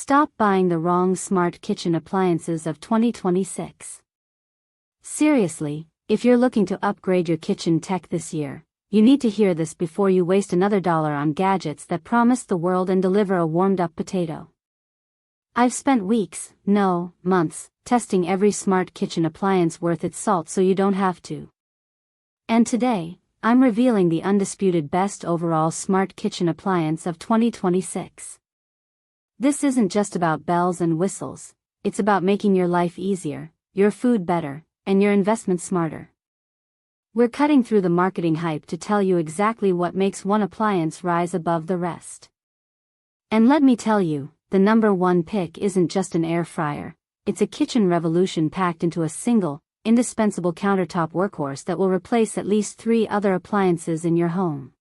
Stop buying the wrong smart kitchen appliances of 2026. Seriously, if you're looking to upgrade your kitchen tech this year, you need to hear this before you waste another dollar on gadgets that promise the world and deliver a warmed-up potato. I've spent weeks, no, months, testing every smart kitchen appliance worth its salt so you don't have to. And today, I'm revealing the undisputed best overall smart kitchen appliance of 2026. This isn't just about bells and whistles, it's about making your life easier, your food better, and your investment smarter. We're cutting through the marketing hype to tell you exactly what makes one appliance rise above the rest. And let me tell you, the number one pick isn't just an air fryer, it's a kitchen revolution packed into a single, indispensable countertop workhorse that will replace at least 3 other appliances in your home.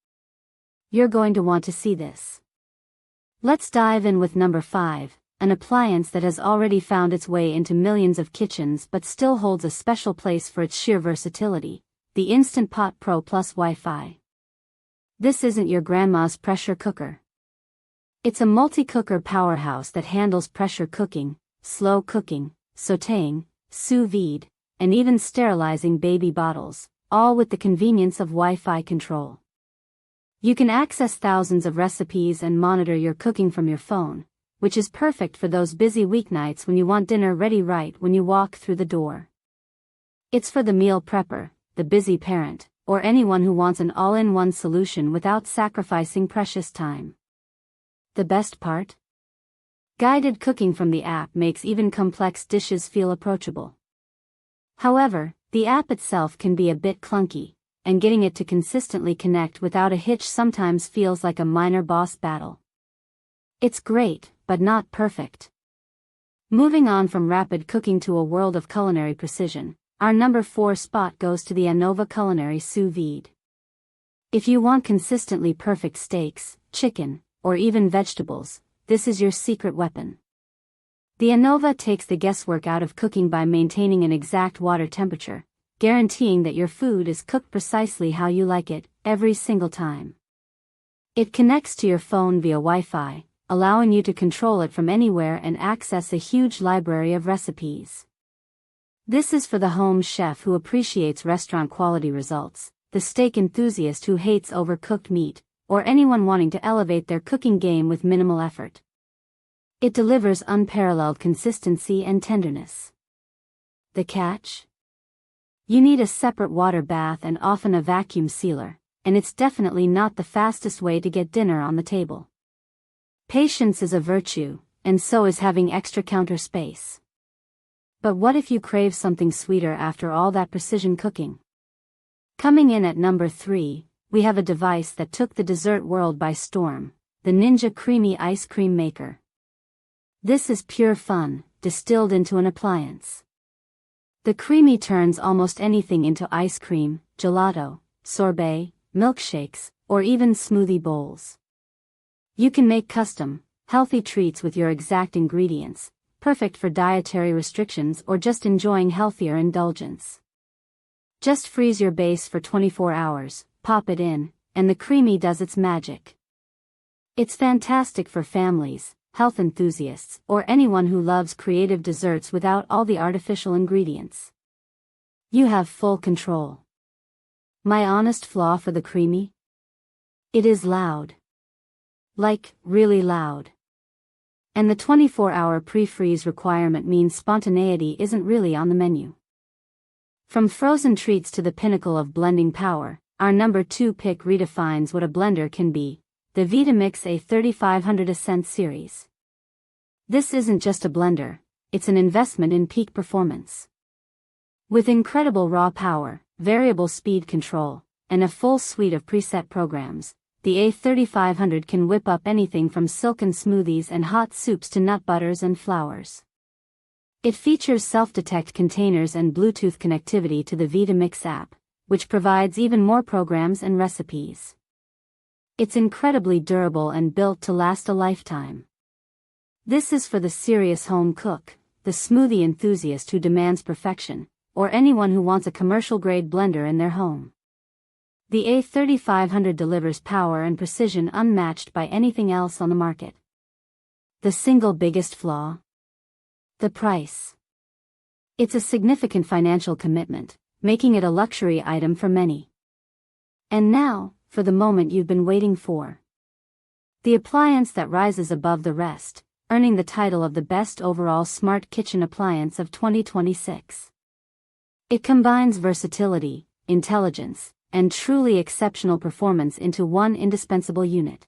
You're going to want to see this. Let's dive in with number 5, an appliance that has already found its way into millions of kitchens but still holds a special place for its sheer versatility, the Instant Pot Pro Plus Wi-Fi. This isn't your grandma's pressure cooker. It's a multi-cooker powerhouse that handles pressure cooking, slow cooking, sautéing, sous vide, and even sterilizing baby bottles, all with the convenience of Wi-Fi control. You can access thousands of recipes and monitor your cooking from your phone, which is perfect for those busy weeknights when you want dinner ready right when you walk through the door. It's for the meal prepper, the busy parent, or anyone who wants an all-in-one solution without sacrificing precious time. The best part? Guided cooking from the app makes even complex dishes feel approachable. However, the app itself can be a bit clunky, and getting it to consistently connect without a hitch sometimes feels like a minor boss battle. It's great, but not perfect. Moving on from rapid cooking to a world of culinary precision, our number 4 spot goes to the Anova Culinary Sous Vide. If you want consistently perfect steaks, chicken, or even vegetables, this is your secret weapon. The Anova takes the guesswork out of cooking by maintaining an exact water temperature, guaranteeing that your food is cooked precisely how you like it, every single time. It connects to your phone via Wi-Fi, allowing you to control it from anywhere and access a huge library of recipes. This is for the home chef who appreciates restaurant quality results, the steak enthusiast who hates overcooked meat, or anyone wanting to elevate their cooking game with minimal effort. It delivers unparalleled consistency and tenderness. The catch? You need a separate water bath and often a vacuum sealer, and it's definitely not the fastest way to get dinner on the table. Patience is a virtue, and so is having extra counter space. But what if you crave something sweeter after all that precision cooking? Coming in at number 3, we have a device that took the dessert world by storm, the Ninja Creami Ice Cream Maker. This is pure fun, distilled into an appliance. The Creami turns almost anything into ice cream, gelato, sorbet, milkshakes, or even smoothie bowls. You can make custom, healthy treats with your exact ingredients, perfect for dietary restrictions or just enjoying healthier indulgence. Just freeze your base for 24 hours, pop it in, and the Creami does its magic. It's fantastic for families, health enthusiasts, or anyone who loves creative desserts without all the artificial ingredients. You have full control. My honest flaw for the Creami? It is loud. Like, really loud. And the 24-hour pre-freeze requirement means spontaneity isn't really on the menu. From frozen treats to the pinnacle of blending power, our number 2 pick redefines what a blender can be, the Vitamix A3500 Ascent Series. This isn't just a blender, it's an investment in peak performance. With incredible raw power, variable speed control, and a full suite of preset programs, the A3500 can whip up anything from silken smoothies and hot soups to nut butters and flours. It features self-detect containers and Bluetooth connectivity to the Vitamix app, which provides even more programs and recipes. It's incredibly durable and built to last a lifetime. This is for the serious home cook, the smoothie enthusiast who demands perfection, or anyone who wants a commercial-grade blender in their home. The A3500 delivers power and precision unmatched by anything else on the market. The single biggest flaw? The price. It's a significant financial commitment, making it a luxury item for many. And now, for the moment you've been waiting for. The appliance that rises above the rest, earning the title of the best overall smart kitchen appliance of 2026. It combines versatility, intelligence, and truly exceptional performance into one indispensable unit.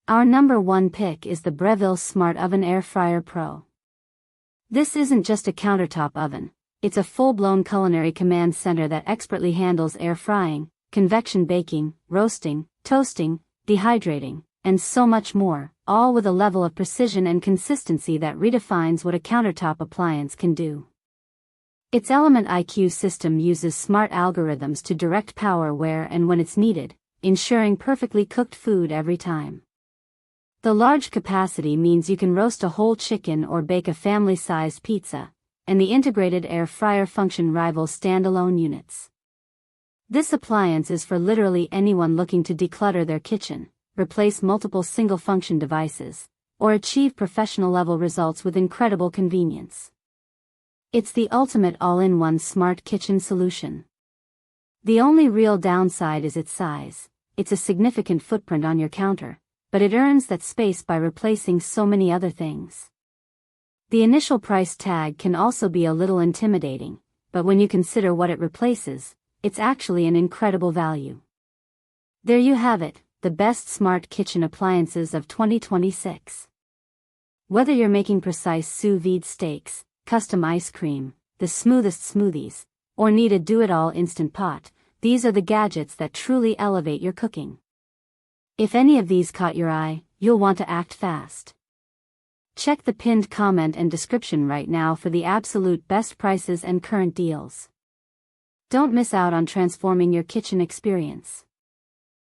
Our number one pick is the Breville Smart Oven Air Fryer Pro. This isn't just a countertop oven, it's a full-blown culinary command center that expertly handles air frying, convection baking, roasting, toasting, dehydrating, and so much more, all with a level of precision and consistency that redefines what a countertop appliance can do. Its Element IQ system uses smart algorithms to direct power where and when it's needed, ensuring perfectly cooked food every time. The large capacity means you can roast a whole chicken or bake a family-sized pizza, and the integrated air fryer function rivals standalone units. This appliance is for literally anyone looking to declutter their kitchen, replace multiple single-function devices, or achieve professional-level results with incredible convenience. It's the ultimate all-in-one smart kitchen solution. The only real downside is its size. It's a significant footprint on your counter, but it earns that space by replacing so many other things. The initial price tag can also be a little intimidating, but when you consider what it replaces, it's actually an incredible value. There you have it, the best smart kitchen appliances of 2026. Whether you're making precise sous vide steaks, custom ice cream, the smoothest smoothies, or need a do-it-all instant pot, these are the gadgets that truly elevate your cooking. If any of these caught your eye, you'll want to act fast. Check the pinned comment and description right now for the absolute best prices and current deals. Don't miss out on transforming your kitchen experience.